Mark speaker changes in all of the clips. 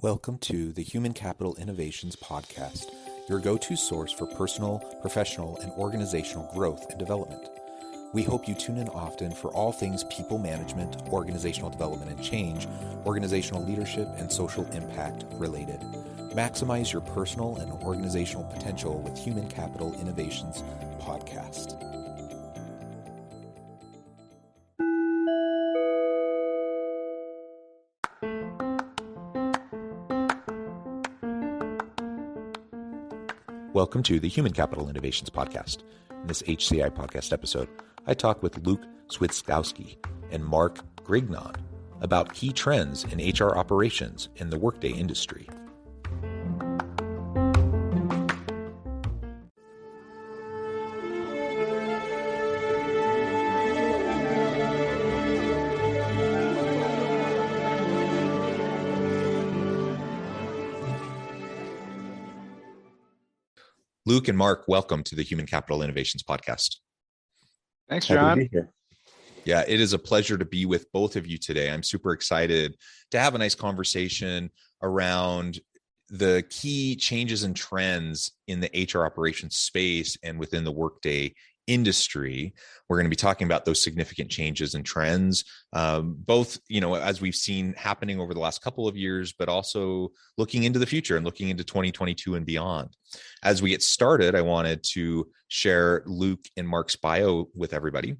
Speaker 1: Welcome to the Human Capital Innovations Podcast, your go-to source for personal, professional, and organizational growth and development. We hope you tune in often for all things people management, organizational development and change, organizational leadership, and social impact related. Maximize your personal and organizational potential with Human Capital Innovations Podcast. Welcome to the Human Capital Innovations Podcast. In this HCI podcast episode, I talk with Luke Switkowski and Mark Grignon about key trends in HR operations in the Workday industry. Luke and Mark, welcome to the Human Capital Innovations Podcast.
Speaker 2: Thanks, John.
Speaker 3: Happy to be here.
Speaker 1: Yeah, it is a pleasure to be with both of you today. I'm super excited to have a nice conversation around the key changes and trends in the HR operations space and within the Workday industry. We're going to be talking about those significant changes and trends, both, as we've seen happening over the last couple of years, but also looking into the future and looking into 2022 and beyond. As we get started, I wanted to share Luke and Mark's bio with everybody.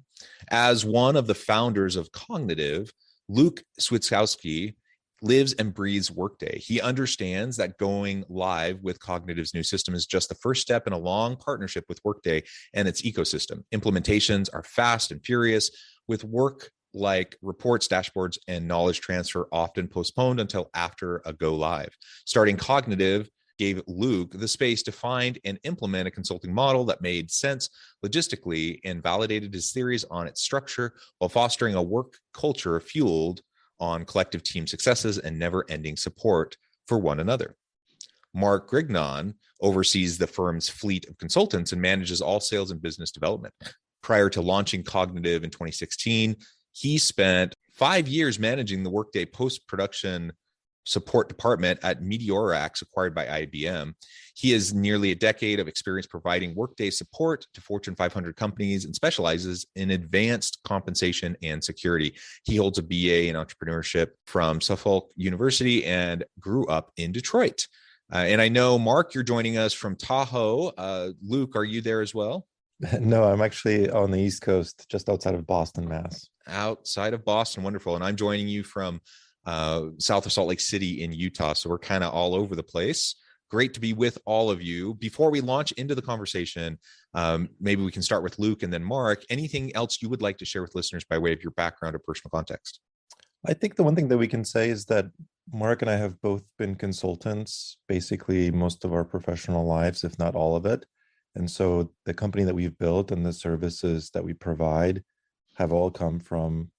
Speaker 1: As one of the founders of Cognitive, Luke Switkowski lives and breathes Workday. He understands that going live with Cognitive's new system is just the first step in a long partnership with Workday and its ecosystem. Implementations are fast and furious, with work like reports, dashboards, and knowledge transfer often postponed until after a go live. Starting Cognitive gave Luke the space to find and implement a consulting model that made sense logistically and validated his theories on its structure while fostering a work culture fueled on collective team successes and never-ending support for one another. Mark Grignon oversees the firm's fleet of consultants and manages all sales and business development. Prior to launching Cognitive in 2016, he spent 5 years managing the Workday post-production support department at Meteorax, acquired by IBM. He has nearly a decade of experience providing Workday support to Fortune 500 companies and specializes in advanced compensation and security. He holds a BA in entrepreneurship from Suffolk University and grew up in Detroit. And I know, Mark, you're joining us from Tahoe. Luke, are you there as well?
Speaker 3: No, I'm actually on the East Coast, just outside of Boston, Mass.
Speaker 1: Outside of Boston, wonderful. And I'm joining you from south of Salt Lake City in Utah. So we're kind of all over the place. Great to be with all of you. Before we launch into the conversation, maybe we can start with Luke and then Mark. Anything else you would like to share with listeners by way of your background or personal context?
Speaker 3: I think the one thing that we can say is that Mark and I have both been consultants basically most of our professional lives, if not all of it. And so the company that we've built and the services that we provide have all come from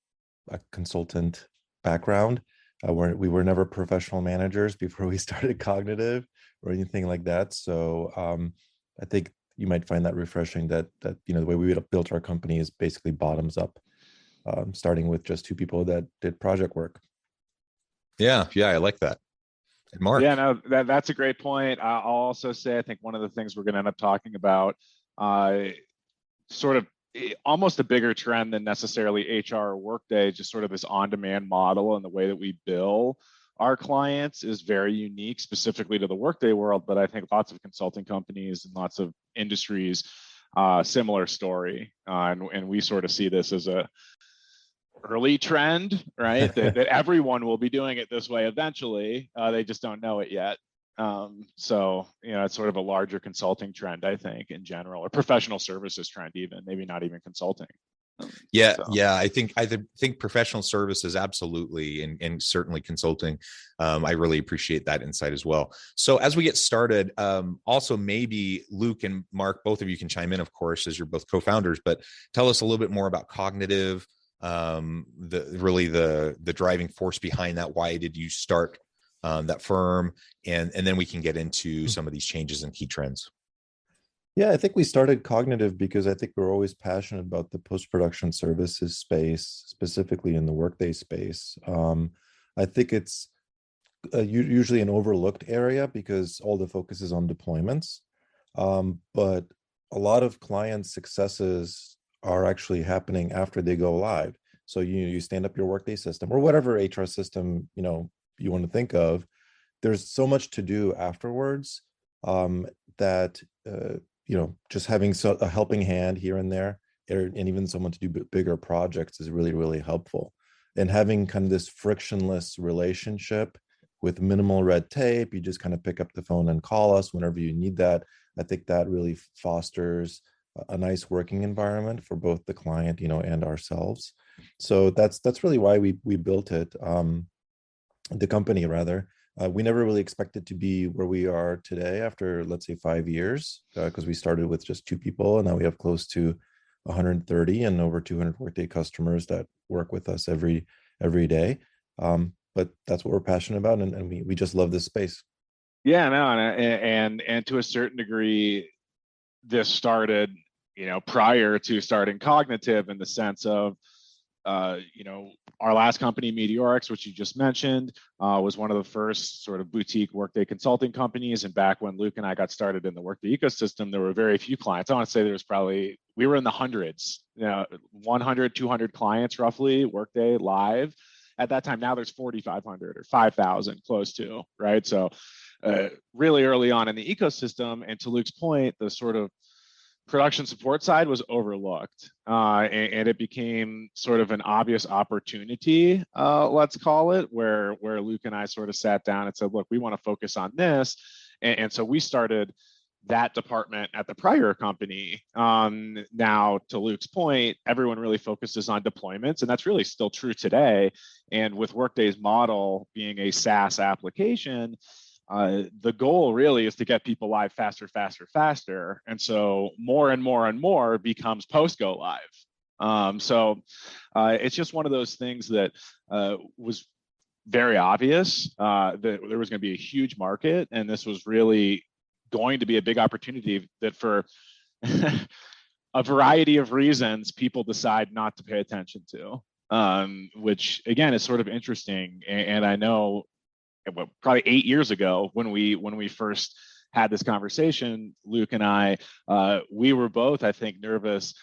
Speaker 3: a consultant background. We were never professional managers before we started Cognitive or anything like that. So I think you might find that refreshing that the way we built our company is basically bottoms up, starting with just two people that did project work.
Speaker 1: Yeah, I like that. And Mark?
Speaker 2: Yeah, no, that's a great point. I'll also say I think one of the things we're going to end up talking about, sort of almost a bigger trend than necessarily HR or Workday, just sort of this on-demand model and the way that we bill our clients is very unique specifically to the Workday world, but I think lots of consulting companies and lots of industries, similar story. And we sort of see this as a early trend, right? that everyone will be doing it this way eventually. They just don't know it yet. So, it's sort of a larger consulting trend, I think, in general, or professional services trend, even maybe not even consulting.
Speaker 1: Yeah. I think professional services, absolutely. And certainly consulting. I really appreciate that insight as well. So as we get started, also maybe Luke and Mark, both of you can chime in, of course, as you're both co-founders, but tell us a little bit more about Cognitive, the driving force behind that. Why did you start that firm, and then we can get into some of these changes and key trends.
Speaker 3: Yeah, I think we started Cognitive because I think we're always passionate about the post-production services space, specifically in the Workday space. I think it's usually an overlooked area because all the focus is on deployments. But a lot of client successes are actually happening after they go live. So you stand up your Workday system or whatever HR system you want to think of. There's so much to do afterwards, that just having a helping hand here and there, and even someone to do bigger projects is really, really helpful. And having kind of this frictionless relationship with minimal red tape, you just kind of pick up the phone and call us whenever you need that. I think that really fosters a nice working environment for both the client, and ourselves. So that's really why we built it, the company rather. We never really expected to be where we are today after, let's say, 5 years, because we started with just 2 people, and now we have close to 130 and over 200 Workday customers that work with us every day. But that's what we're passionate about, and we just love this space.
Speaker 2: Yeah, no, and to a certain degree, this started, prior to starting Cognitive, in the sense of, our last company, Meteorix, which you just mentioned, was one of the first sort of boutique Workday consulting companies. And back when Luke and I got started in the Workday ecosystem, there were very few clients. I want to say we were in the hundreds, 100, 200 clients roughly, Workday live at that time. Now there's 4,500 or 5,000 close to, right? So really early on in the ecosystem. And to Luke's point, the sort of production support side was overlooked, and it became sort of an obvious opportunity, let's call it, where Luke and I sort of sat down and said, look, we want to focus on this. And so we started that department at the prior company. Now, to Luke's point, everyone really focuses on deployments, and that's really still true today. And with Workday's model being a SaaS application, the goal really is to get people live faster. And so more and more becomes post-go live. So it's just one of those things that was very obvious, that there was going to be a huge market, and this was really going to be a big opportunity that, for a variety of reasons, people decide not to pay attention to, which again is sort of interesting. And I know, probably 8 years ago, when we first had this conversation, Luke and I, we were both, I think, nervous.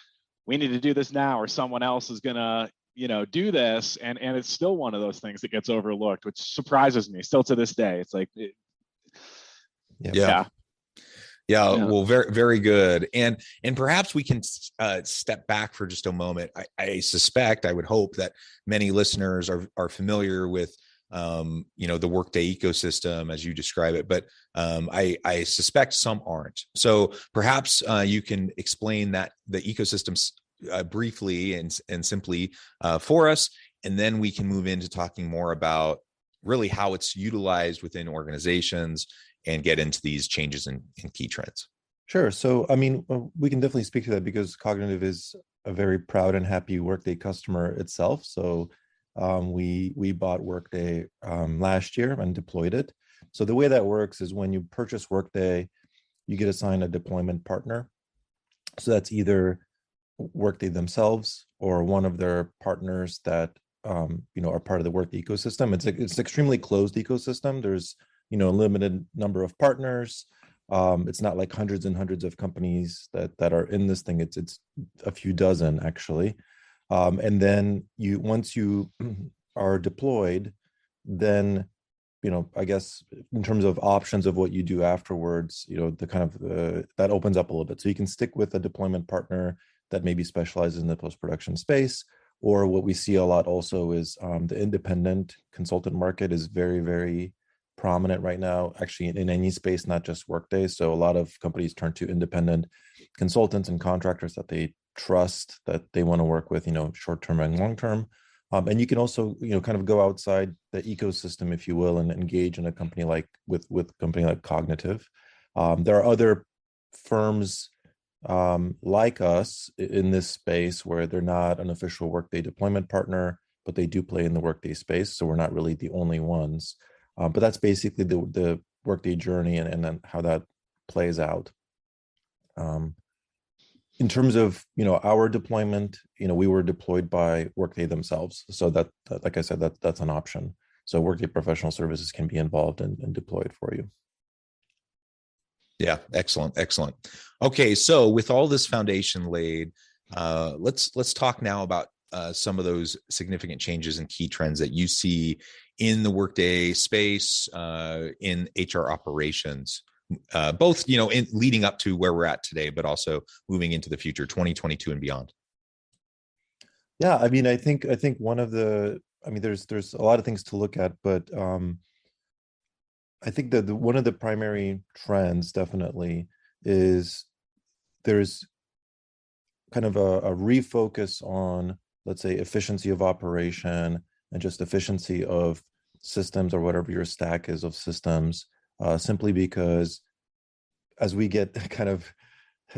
Speaker 2: We need to do this now, or someone else is gonna, do this. And it's still one of those things that gets overlooked, which surprises me still to this day. It's like,
Speaker 1: yeah. Well, very, very good. And perhaps we can step back for just a moment. I suspect, I would hope that many listeners are familiar with the Workday ecosystem as you describe it, but I suspect some aren't. So perhaps you can explain that the ecosystem briefly and simply for us, and then we can move into talking more about really how it's utilized within organizations and get into these changes in key trends.
Speaker 3: Sure. So, I mean, we can definitely speak to that because Cognitive is a very proud and happy Workday customer itself. So we bought Workday last year and deployed it. So the way that works is when you purchase Workday, you get assigned a deployment partner. So that's either Workday themselves or one of their partners that are part of the Workday ecosystem. It's an extremely closed ecosystem. There's a limited number of partners. It's not like hundreds and hundreds of companies that are in this thing. It's a few dozen actually. And then once you are deployed, then I guess in terms of options of what you do afterwards, the kind of that opens up a little bit. So you can stick with a deployment partner that maybe specializes in the post-production space, or what we see a lot also is the independent consultant market is very, very prominent right now, actually in any space, not just Workday. So a lot of companies turn to independent consultants and contractors that they trust, that they want to work with, short-term and long-term. And you can also, kind of go outside the ecosystem, if you will, and engage in a company like with company like Cognitive. There are other firms like us in this space where they're not an official Workday deployment partner, but they do play in the Workday space. So we're not really the only ones. But that's basically the Workday journey and then how that plays out. In terms of our deployment, we were deployed by Workday themselves, so that like I said, that's an option. So Workday Professional Services can be involved and deploy it for you.
Speaker 1: Yeah, excellent, excellent. Okay, so with all this foundation laid, let's talk now about some of those significant changes and key trends that you see in the Workday space, in HR operations, both in leading up to where we're at today, but also moving into the future, 2022 and beyond.
Speaker 3: Yeah, I mean, I think one of the, I mean, there's a lot of things to look at, but I think that one of the primary trends definitely is there's kind of a refocus on, let's say, efficiency of operation and just efficiency of systems or whatever your stack is of systems, simply because as we get kind of,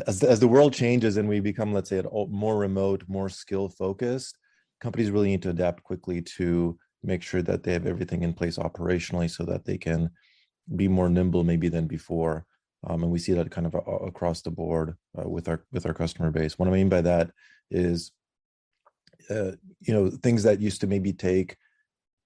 Speaker 3: as the world changes and we become, let's say, more remote, more skill focused, companies really need to adapt quickly to make sure that they have everything in place operationally so that they can be more nimble maybe than before. And we see that kind of across the board with our customer base. What I mean by that is, things that used to maybe take,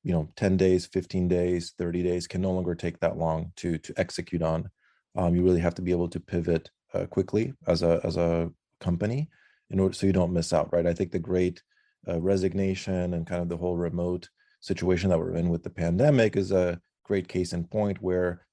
Speaker 3: 10 days, 15 days, 30 days can no longer take that long to execute on. You really have to be able to pivot quickly as a company in order so you don't miss out, right? I think the great resignation and kind of the whole remote situation that we're in with the pandemic is a great case in point where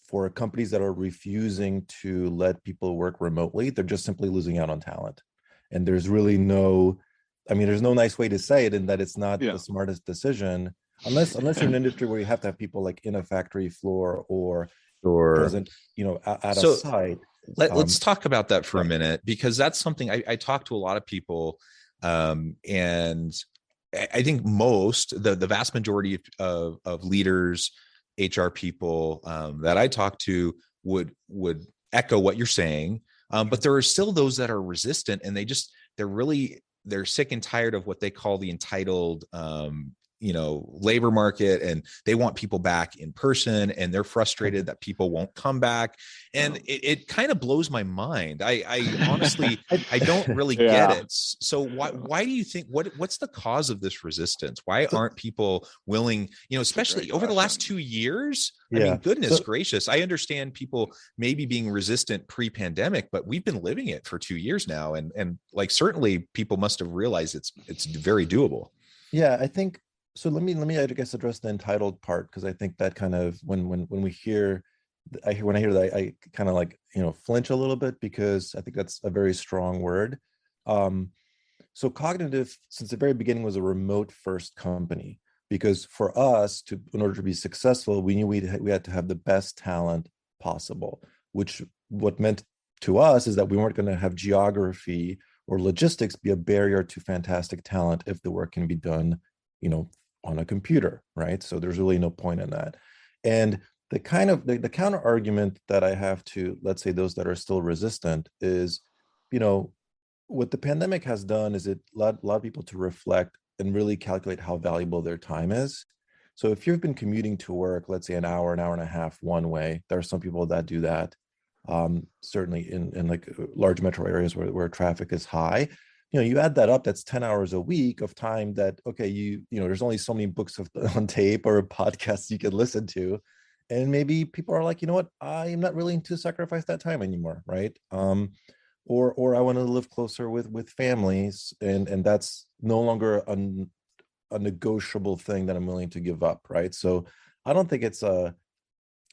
Speaker 3: for companies that are refusing to let people work remotely, they're just simply losing out on talent. And there's really there's no nice way to say it in that it's not the smartest decision, unless you're in an industry where you have to have people like in a factory floor or present, at a site.
Speaker 1: Let's talk about that for a minute, because that's something I talk to a lot of people, and I think the vast majority of leaders, HR people that I talk to would echo what you're saying, but there are still those that are resistant, and they're sick and tired of what they call the entitled labor market, and they want people back in person, and they're frustrated that people won't come back. And it kind of blows my mind. I honestly, I don't really get it. So why do you think, what's the cause of this resistance? Why aren't people willing, especially over the last 2 years? I mean, goodness gracious, I understand people maybe being resistant pre-pandemic, but we've been living it for 2 years now. And like, certainly people must have realized it's very doable.
Speaker 3: Yeah, I think so. Let me I guess address the entitled part, because I think that kind of when I hear that, I kind of like flinch a little bit, because I think that's a very strong word. So Cognitive, since the very beginning, was a remote first company, because for us in order to be successful, we knew we had to have the best talent possible, which what meant to us is that we weren't going to have geography or logistics be a barrier to fantastic talent if the work can be done, on a computer, right? So there's really no point in that. And the kind of the counter argument that I have to, let's say, those that are still resistant is, what the pandemic has done is it led a lot of people to reflect and really calculate how valuable their time is. So if you've been commuting to work, let's say an hour and a half one way, there are some people that do that. Certainly in like large metro areas where traffic is high, you add that up, that's 10 hours a week of time that, okay, there's only so many books on tape or podcasts you can listen to. And maybe people are like, you know what, I'm not willing to sacrifice that time anymore, right? Or I want to live closer with families, and that's no longer a negotiable thing that I'm willing to give up, right? So I don't think it's a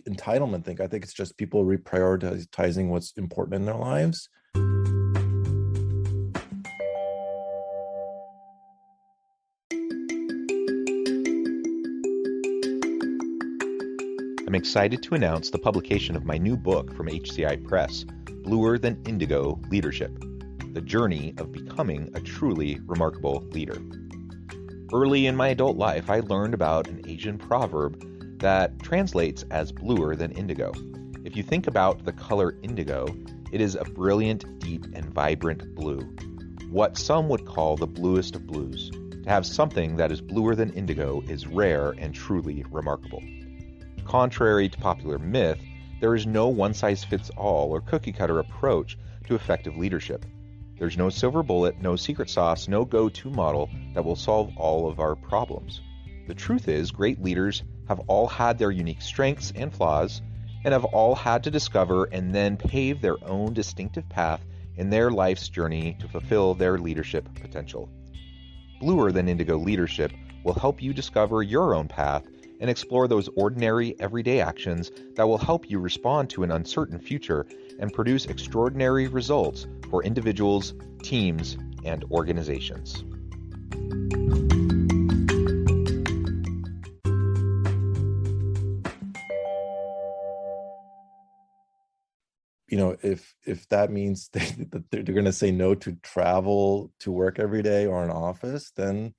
Speaker 3: entitlement thing. I think it's just people reprioritizing what's important in their lives.
Speaker 1: I'm excited to announce the publication of my new book from HCI Press, Bluer Than Indigo Leadership: The Journey of Becoming a Truly Remarkable Leader. Early in my adult life, I learned about an Asian proverb that translates as bluer than indigo. If you think about the color indigo, it is a brilliant, deep, and vibrant blue, what some would call the bluest of blues. To have something that is bluer than indigo is rare and truly remarkable. Contrary to popular myth, there is no one-size-fits-all or cookie-cutter approach to effective leadership. There's no silver bullet, no secret sauce, no go-to model that will solve all of our problems. The truth is, great leaders have all had their unique strengths and flaws, and have all had to discover and then pave their own distinctive path in their life's journey to fulfill their leadership potential. Bluer Than Indigo Leadership will help you discover your own path and explore those ordinary, everyday actions that will help you respond to an uncertain future and produce extraordinary results for individuals, teams, and organizations.
Speaker 3: If that means that they're going to say no to travel to work every day or an office, then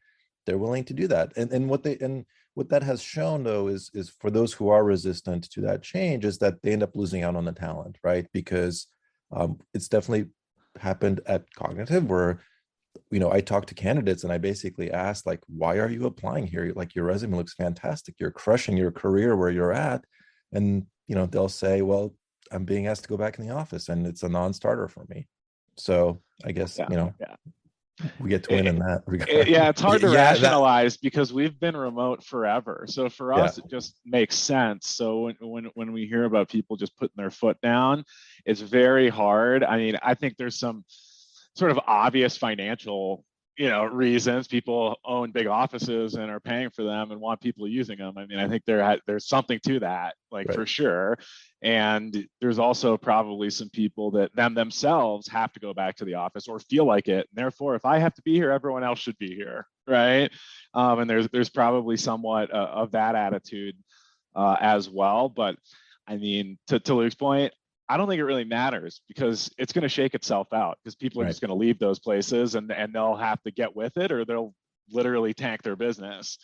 Speaker 3: they're willing to do that. And what that has shown, though, is for those who are resistant to that change, is that they end up losing out on the talent, right? Because it's definitely happened at Cognitive where, I talk to candidates and I basically ask, like, why are you applying here? Like, your resume looks fantastic. You're crushing your career where you're at. And, they'll say, well, I'm being asked to go back in the office and it's a non-starter for me. So I guess, we get to win in that regard.
Speaker 2: Yeah, it's hard to
Speaker 1: Yeah,
Speaker 2: rationalize because we've been remote forever. So for us, it just makes sense. So when we hear about people just putting their foot down, it's very hard. I mean, I think there's some sort of obvious financial reasons. People own big offices and are paying for them and want people using them. I mean, I think there's something to that, like, right, for sure. And there's also probably some people that themselves have to go back to the office or feel like it. And therefore, if I have to be here, everyone else should be here, right? And there's probably somewhat of that attitude as well. But I mean, to Luke's point, I don't think it really matters because it's going to shake itself out because people are just going to leave those places and they'll have to get with it or they'll literally tank their business.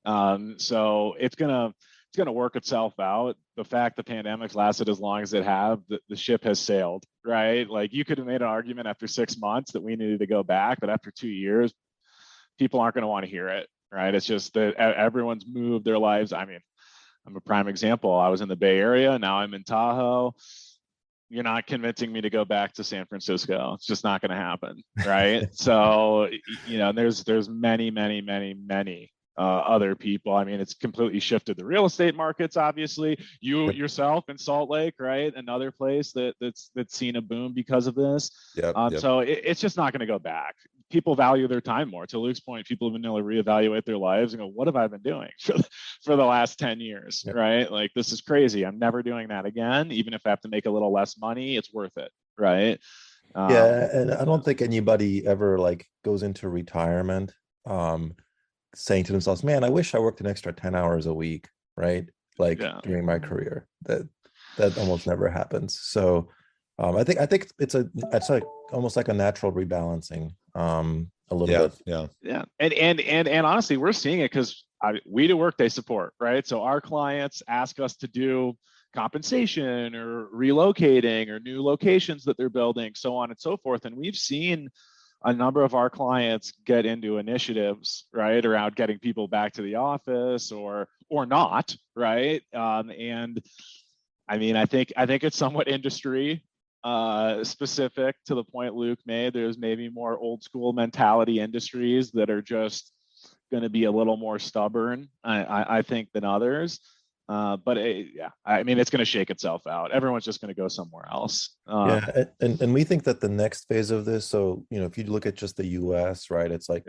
Speaker 2: So it's going to work itself out. The fact the pandemic's lasted as long as it have, the ship has sailed, right? Like, you could have made an argument after 6 months that we needed to go back, but after 2 years, people aren't going to want to hear it, right? It's just that everyone's moved their lives. I mean, I'm a prime example. I was in the Bay Area. Now I'm in Tahoe. You're not convincing me to go back to San Francisco. It's just not going to happen, right? So, there's many other people. I mean, it's completely shifted the real estate markets. Obviously, you yourself in Salt Lake, right? Another place that's seen a boom because of this. So it's just not going to go back. People value their time more. To Luke's point, people have been able to reevaluate their lives and go, "What have I been doing for the last 10 years?" Right? Like, this is crazy. I'm never doing that again. Even if I have to make a little less money, it's worth it, right?
Speaker 3: And I don't think anybody ever goes into retirement saying to themselves, man, I wish I worked an extra 10 hours a week, right? During my career. That almost never happens. So I think it's almost like a natural rebalancing a little bit.
Speaker 2: And honestly, we're seeing it because we do Workday support, right? So our clients ask us to do compensation or relocating or new locations that they're building, so on and so forth. And we've seen a number of our clients get into initiatives, right, around getting people back to the office or not, right? And I mean, I think it's somewhat industry specific to the point Luke made. There's maybe more old school mentality industries that are just going to be a little more stubborn, I think, than others. But I mean, it's going to shake itself out. Everyone's just going to go somewhere else.
Speaker 3: And we think that the next phase of this, so if you look at just the US, right, it's like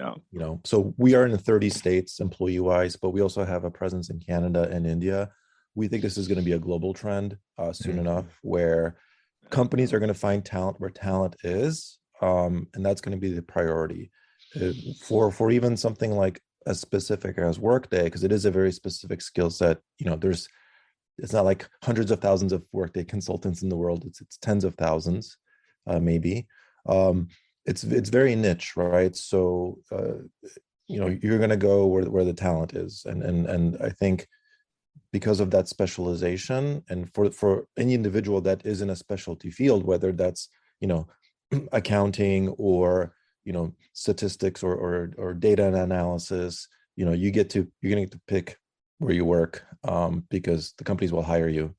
Speaker 3: so we are in 30 states employee wise, but we also have a presence in Canada and India. We think this is going to be a global trend soon enough, where companies are going to find talent where talent is, and that's going to be the priority for even something like as specific as Workday, because it is a very specific skill set. It's not like hundreds of thousands of Workday consultants in the world. It's tens of thousands, maybe. It's very niche, right? So you're going to go where the talent is, and I think because of that specialization, and for any individual that is in a specialty field, whether that's accounting or statistics or data analysis, you're going to get to pick where you work, because the companies will hire you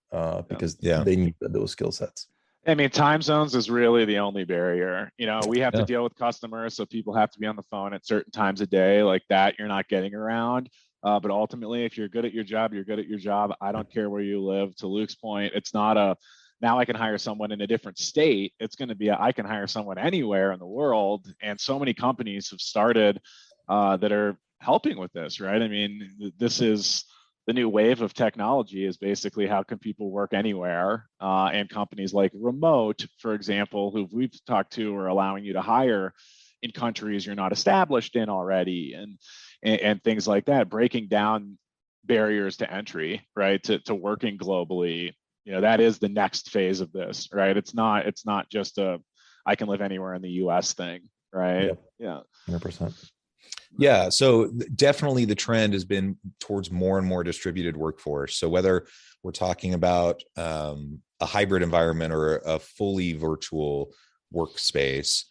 Speaker 3: because they need those skill sets.
Speaker 2: I mean, time zones is really the only barrier. We have to deal with customers, so people have to be on the phone at certain times of day, like that you're not getting around. But ultimately, if you're good at your job, you're good at your job. I don't care where you live. To Luke's point, it's not a now I can hire someone in a different state. It's going to be I can hire someone anywhere in the world. And so many companies have started that are helping with this, right? I mean, this is the new wave of technology is basically how can people work anywhere, and companies like Remote, for example, who we've talked to, are allowing you to hire in countries you're not established in already, and things like that, breaking down barriers to entry, right, to working globally. That is the next phase of this, right? It's not just a I can live anywhere in the US thing, right?
Speaker 3: Yep.
Speaker 2: Yeah.
Speaker 3: 100%.
Speaker 1: Yeah. So definitely the trend has been towards more and more distributed workforce. So whether we're talking about a hybrid environment or a fully virtual workspace,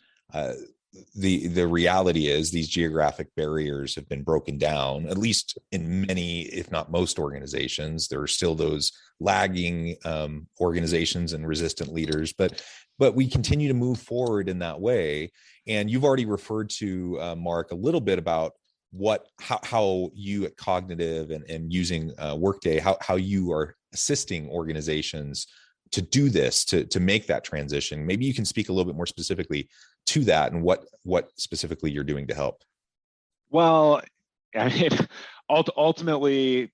Speaker 1: the reality is these geographic barriers have been broken down, at least in many, if not most organizations. There are still those lagging organizations and resistant leaders, but we continue to move forward in that way. And you've already referred to, Mark, a little bit about how you at Cognitive and using Workday, how you are assisting organizations to do this, to make that transition. Maybe you can speak a little bit more specifically to that and what specifically you're doing to help.
Speaker 2: Well, I mean, ultimately,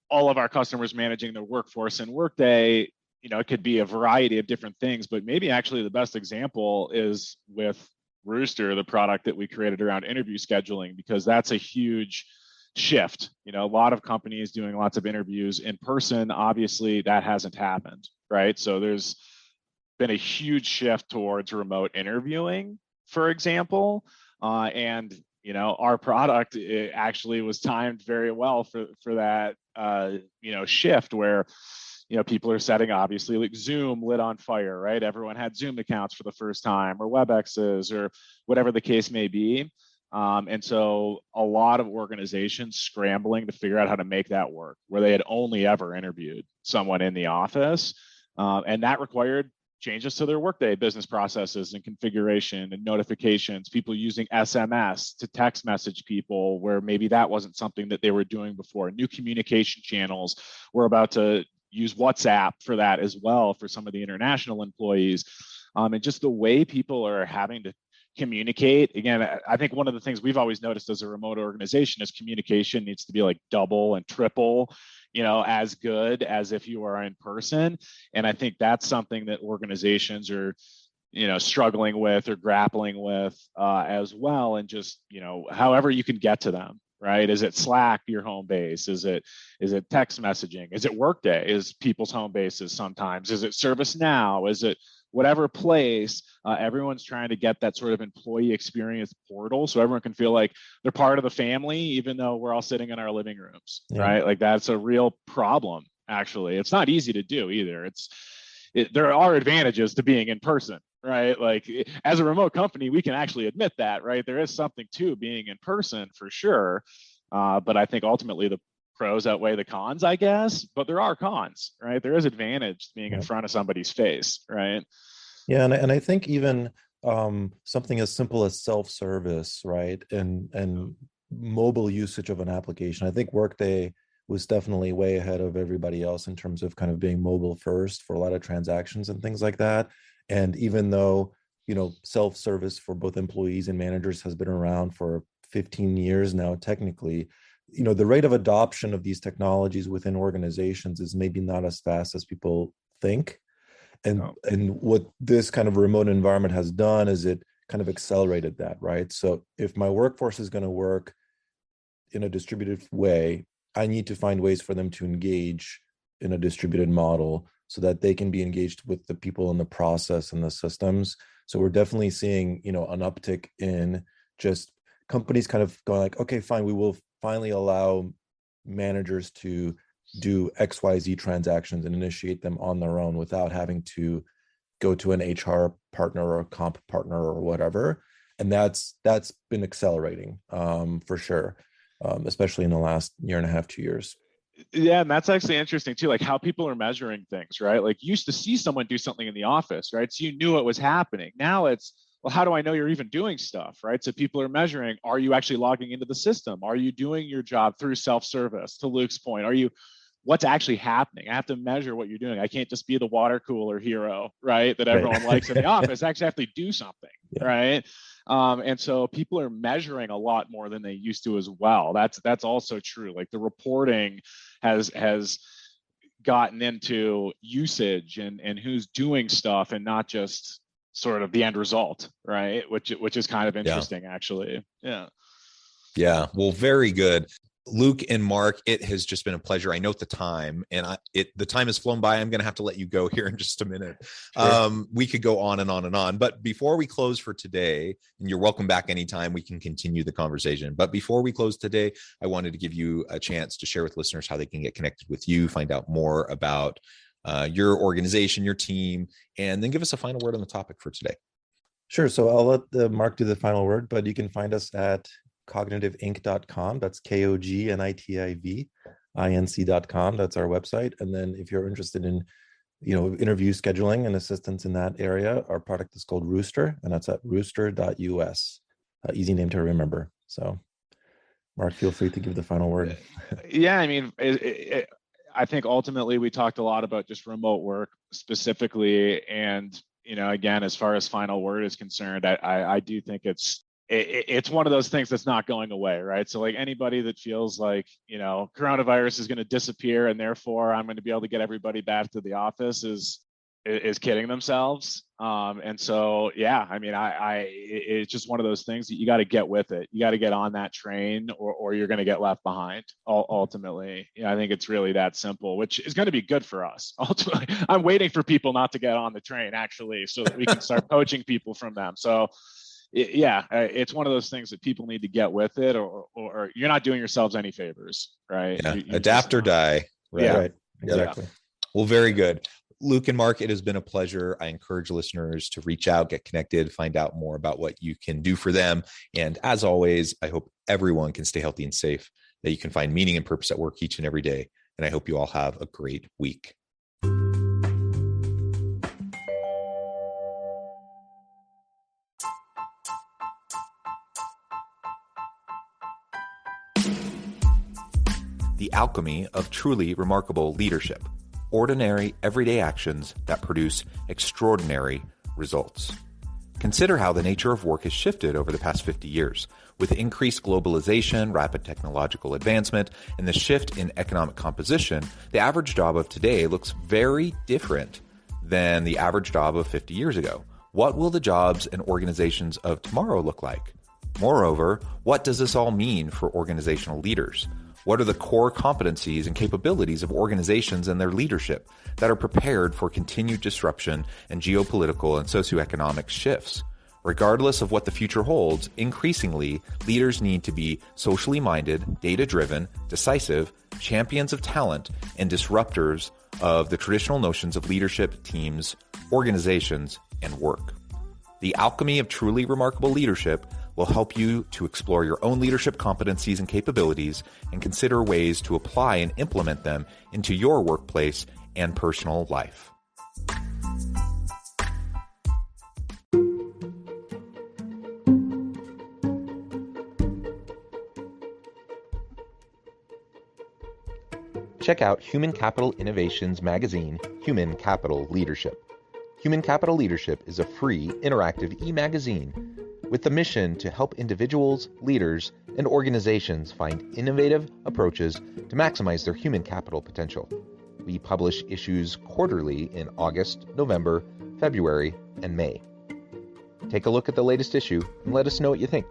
Speaker 2: all of our customers managing their workforce in Workday, it could be a variety of different things, but maybe actually the best example is with Rooster, the product that we created around interview scheduling, because that's a huge shift. A lot of companies doing lots of interviews in person, obviously that hasn't happened, right? So there's been a huge shift towards remote interviewing, for example, and our product, it actually was timed very well for that shift where people are setting, obviously, like Zoom lit on fire, right? Everyone had Zoom accounts for the first time, or WebExes, or whatever the case may be. And so a lot of organizations scrambling to figure out how to make that work, where they had only ever interviewed someone in the office. And that required changes to their Workday business processes and configuration and notifications, people using SMS to text message people where maybe that wasn't something that they were doing before. New communication channels. We're about to use WhatsApp for that as well for some of the international employees. And just the way people are having to communicate. Again, I think one of the things we've always noticed as a remote organization is communication needs to be like double and triple, as good as if you are in person. And I think that's something that organizations are, struggling with or grappling with as well. And just, however you can get to them, right? Is it Slack, your home base? Is it text messaging? Is it Workday? Is people's home bases sometimes? Is it ServiceNow? Is it whatever place? Everyone's trying to get that sort of employee experience portal so everyone can feel like they're part of the family, even though we're all sitting in our living rooms, right? Like that's a real problem, actually. It's not easy to do either. There are advantages to being in person, right? Like as a remote company, we can actually admit that, right? There is something to being in person for sure. But I think ultimately the pros outweigh the cons, I guess, but there are cons, right? There is advantage to being in front of somebody's face, right?
Speaker 3: Yeah, and I think even something as simple as self-service, right, and mobile usage of an application. I think Workday was definitely way ahead of everybody else in terms of kind of being mobile first for a lot of transactions and things like that. And even though, self-service for both employees and managers has been around for 15 years now, technically, the rate of adoption of these technologies within organizations is maybe not as fast as people think. And what this kind of remote environment has done is it kind of accelerated that, right? So if my workforce is going to work in a distributed way, I need to find ways for them to engage in a distributed model so that they can be engaged with the people in the process and the systems. So we're definitely seeing, an uptick in just companies kind of going like, okay, fine, we will finally allow managers to do XYZ transactions and initiate them on their own without having to go to an HR partner or a comp partner or whatever. And that's been accelerating for sure, especially in the last year and a half, 2 years.
Speaker 2: Yeah, and that's actually interesting too, like how people are measuring things, right? Like you used to see someone do something in the office, right? So you knew it was happening. Now it's well, how do I know you're even doing stuff, right? So people are measuring, are you actually logging into the system? Are you doing your job through self-service? To Luke's point, what's actually happening? I have to measure what you're doing. I can't just be the water cooler hero, right? That everyone likes in the office. I actually have to do something, right? And so people are measuring a lot more than they used to as well. That's also true. Like the reporting has gotten into usage and who's doing stuff and not just sort of the end result, right? Which is kind of interesting, actually. Yeah.
Speaker 1: Yeah. Well, very good. Luke and Mark, it has just been a pleasure. I note the time, and the time has flown by. I'm going to have to let you go here in just a minute. Sure. We could go on and on and on, but before we close for today, and you're welcome back anytime, we can continue the conversation. But before we close today, I wanted to give you a chance to share with listeners how they can get connected with you, find out more about your organization, your team, and then give us a final word on the topic for today.
Speaker 3: Sure. So I'll let Mark do the final word, but you can find us at cognitiveinc.com. That's KOGNITIVINC.com. That's our website. And then if you're interested in, interview scheduling and assistance in that area, our product is called Rooster, and that's at rooster.us. Easy name to remember. So Mark, feel free to give the final word.
Speaker 2: Yeah, I mean, I think ultimately we talked a lot about just remote work specifically. And, again, as far as final word is concerned, I do think it's one of those things that's not going away, right? So like anybody that feels like, coronavirus is going to disappear and therefore I'm going to be able to get everybody back to the office is kidding themselves. And so, yeah, I mean, it's just one of those things that you got to get with it. You got to get on that train or you're going to get left behind ultimately. I think it's really that simple, which is going to be good for us. Ultimately, I'm waiting for people not to get on the train actually, so that we can start poaching people from them. So it's one of those things that people need to get with it, or you're not doing yourselves any favors, right?
Speaker 1: Yeah. Adapt or die.
Speaker 3: Right.
Speaker 2: Yeah.
Speaker 3: Right. Exactly.
Speaker 1: Yeah. Well, very good. Luke and Mark, it has been a pleasure. I encourage listeners to reach out, get connected, find out more about what you can do for them. And as always, I hope everyone can stay healthy and safe, that you can find meaning and purpose at work each and every day. And I hope you all have a great week. The alchemy of truly remarkable leadership. Ordinary, everyday actions that produce extraordinary results. Consider how the nature of work has shifted over the past 50 years. With increased globalization, rapid technological advancement, and the shift in economic composition, the average job of today looks very different than the average job of 50 years ago. What will the jobs and organizations of tomorrow look like? Moreover, what does this all mean for organizational leaders? What are the core competencies and capabilities of organizations and their leadership that are prepared for continued disruption and geopolitical and socioeconomic shifts? Regardless of what the future holds, increasingly, leaders need to be socially minded, data-driven, decisive, champions of talent, and disruptors of the traditional notions of leadership, teams, organizations, and work. The alchemy of truly remarkable leadership will help you to explore your own leadership competencies and capabilities and consider ways to apply and implement them into your workplace and personal life. Check out Human Capital Innovations magazine, Human Capital Leadership. Human Capital Leadership is a free, interactive e-magazine with the mission to help individuals, leaders, and organizations find innovative approaches to maximize their human capital potential. We publish issues quarterly in August, November, February, and May. Take a look at the latest issue and let us know what you think.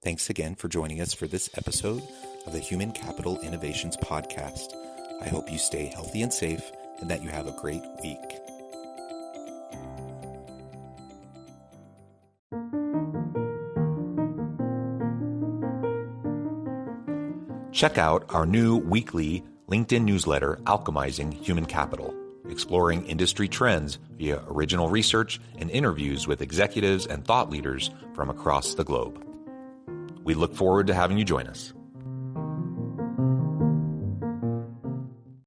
Speaker 1: Thanks again for joining us for this episode of the Human Capital Innovations Podcast. I hope you stay healthy and safe and that you have a great week. Check out our new weekly LinkedIn newsletter, Alchemizing Human Capital, exploring industry trends via original research and interviews with executives and thought leaders from across the globe. We look forward to having you join us.